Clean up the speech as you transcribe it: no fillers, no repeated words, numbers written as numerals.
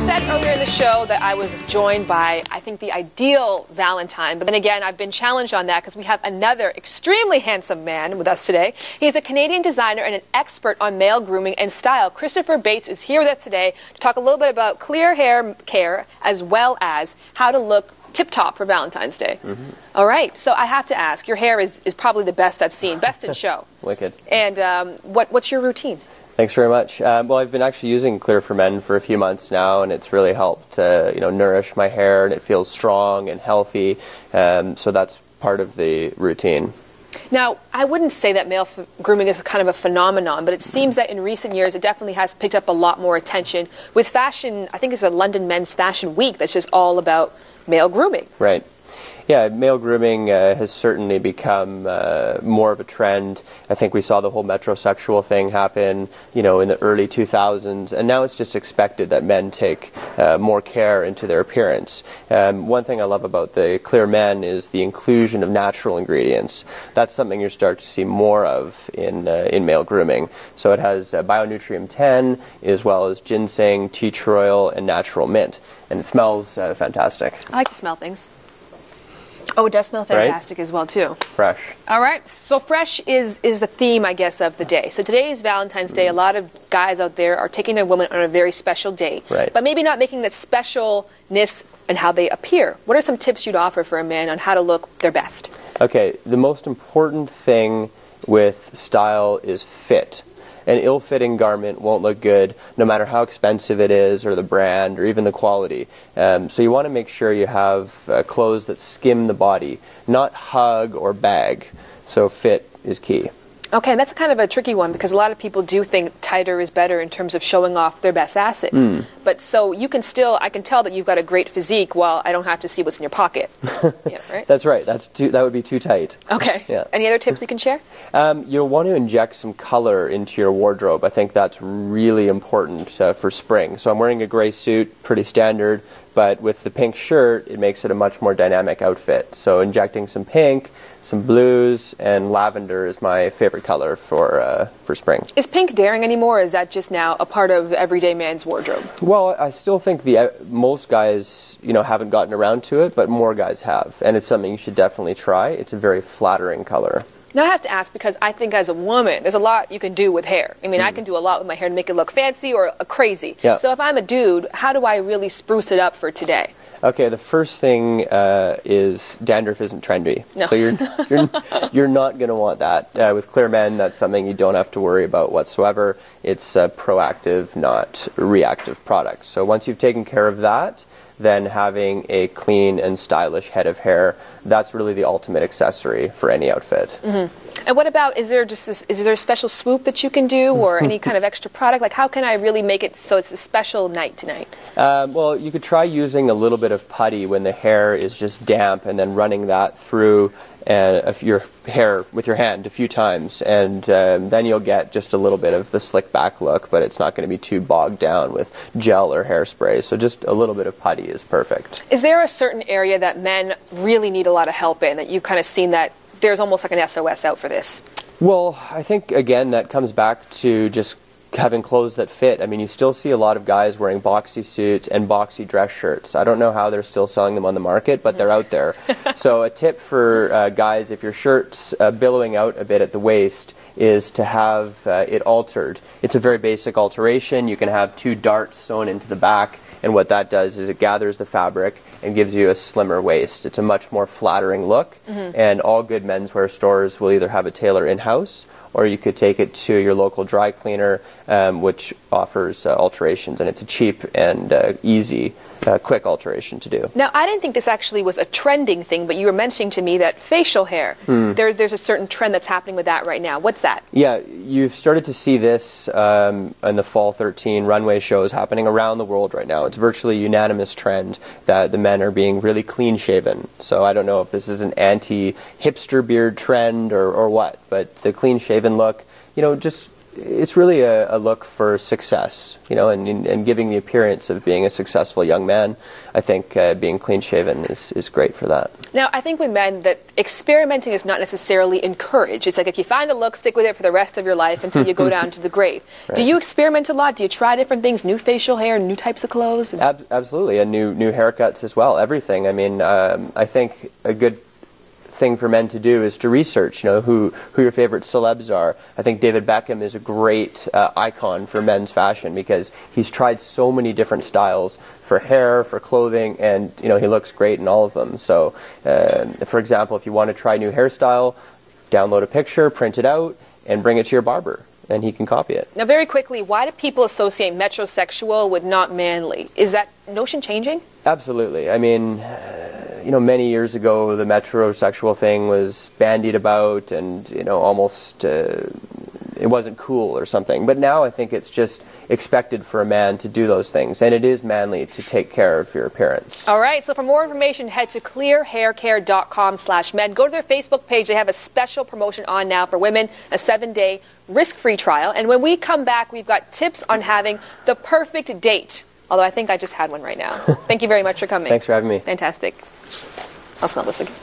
said earlier in the show that I was joined by, I think, the ideal Valentine. But then again, I've been challenged on that because we have another extremely handsome man with us today. He's a Canadian designer and an expert on male grooming and style. Christopher Bates is here with us today to talk a little bit about clear hair care as well as how to look tip-top for Valentine's Day. All right, so I have to ask, your hair is probably the best I've seen, best in show. Wicked. And what's your routine? Thanks very much. Well, I've been actually using Clear for Men for a few months now, and it's really helped nourish my hair, and it feels strong and healthy. So that's part of the routine. Now, I wouldn't say that male grooming is kind of a phenomenon, but it seems that in recent years it definitely has picked up a lot more attention. With fashion, I think it's a London Men's Fashion Week that's just all about male grooming. Right. Yeah, male grooming has certainly become more of a trend. I think we saw the whole metrosexual thing happen, in the early 2000s, and now it's just expected that men take more care into their appearance. One thing I love about the Clear Men is the inclusion of natural ingredients. That's something you're starting to see more of in male grooming. So it has Bionutrient 10, as well as ginseng, tea tree oil, and natural mint, and it smells fantastic. I like to smell things. Oh, it does smell fantastic as well, too. Fresh. All right. So fresh is the theme, I guess, of the day. So today is Valentine's Day. A lot of guys out there are taking their woman on a very special date. Right. But maybe not making that specialness and how they appear. What are some tips you'd offer for a man on how to look their best? Okay. The most important thing with style is fit. An ill-fitting garment won't look good no matter how expensive it is or the brand or even the quality. So you want to make sure you have clothes that skim the body, not hug or bag. So fit is key. Okay, that's kind of a tricky one because a lot of people do think tighter is better in terms of showing off their best assets. But so you can I can tell that you've got a great physique while I don't have to see what's in your pocket. Yeah, right? That's right. That would be too tight. Okay. Yeah. Any other tips you can share? You'll want to inject some color into your wardrobe. I think that's really important for spring. So I'm wearing a gray suit, pretty standard, but with the pink shirt, it makes it a much more dynamic outfit. So injecting some pink, some blues, and lavender is my favorite color for spring. Is pink daring anymore, or is that just now a part of everyday man's wardrobe? Well, I still think most guys, haven't gotten around to it, but more guys have, and it's something you should definitely try. It's a very flattering color. Now I have to ask because I think as a woman, there's a lot you can do with hair. I mean, I can do a lot with my hair to make it look fancy or crazy. Yeah. So if I'm a dude, how do I really spruce it up for today? Okay, the first thing is dandruff isn't trendy. No. So you're not going to want that. With Clear Men, that's something you don't have to worry about whatsoever. It's a proactive, not reactive product. So once you've taken care of that, then having a clean and stylish head of hair, that's really the ultimate accessory for any outfit. And what about, is there a special swoop that you can do or any kind of extra product? Like how can I really make it so it's a special night tonight? Well, you could try using a little bit of putty when the hair is just damp and then running that through your hair with your hand a few times, and then you'll get just a little bit of the slick back look, but it's not going to be too bogged down with gel or hairspray. So just a little bit of putty is perfect. Is there a certain area that men really need a lot of help in, that you've kind of seen that there's almost like an SOS out for this? Well, I think, again, that comes back to just having clothes that fit. I mean, you still see a lot of guys wearing boxy suits and boxy dress shirts. I don't know how they're still selling them on the market, but they're out there. So a tip for guys, if your shirt's billowing out a bit at the waist, is to have it altered. It's a very basic alteration. You can have 2 darts sewn into the back, and what that does is it gathers the fabric and gives you a slimmer waist. It's a much more flattering look, and all good menswear stores will either have a tailor in-house, or you could take it to your local dry cleaner, which offers alterations, and it's a cheap and easy, quick alteration to do. Now, I didn't think this actually was a trending thing, but you were mentioning to me that facial hair, there's a certain trend that's happening with that right now. What's that? Yeah, you've started to see this in the Fall 13 runway shows happening around the world right now. It's virtually a unanimous trend that the men are being really clean-shaven. So I don't know if this is an anti-hipster beard trend or what, but the clean-shaven look, just it's really a look for success, you know, and giving the appearance of being a successful young man. I think being clean-shaven is great for that. Now, I think with men that experimenting is not necessarily encouraged. It's like if you find a look, stick with it for the rest of your life until you go down to the grave. Right. Do you experiment a lot? Do you try different things, new facial hair, new types of clothes? Absolutely, and new haircuts as well, everything. I mean, I think a good thing for men to do is to research, you know, who your favorite celebs are. I think David Beckham is a great icon for men's fashion because he's tried so many different styles for hair, for clothing, and you know, he looks great in all of them. So, for example, if you want to try a new hairstyle, download a picture, print it out, and bring it to your barber, and he can copy it. Now, very quickly, why do people associate metrosexual with not manly? Is that notion changing? Absolutely. I mean, you know, many years ago, the metrosexual thing was bandied about, and you know, almost it wasn't cool or something. But now I think it's just expected for a man to do those things, and it is manly to take care of your appearance. All right. So for more information, head to clearhaircare.com/men. Go to their Facebook page. They have a special promotion on now for women, a 7-day risk-free trial. And when we come back, we've got tips on having the perfect date. Although I think I just had one right now. Thank you very much for coming. Thanks for having me. Fantastic. I'll smell this again.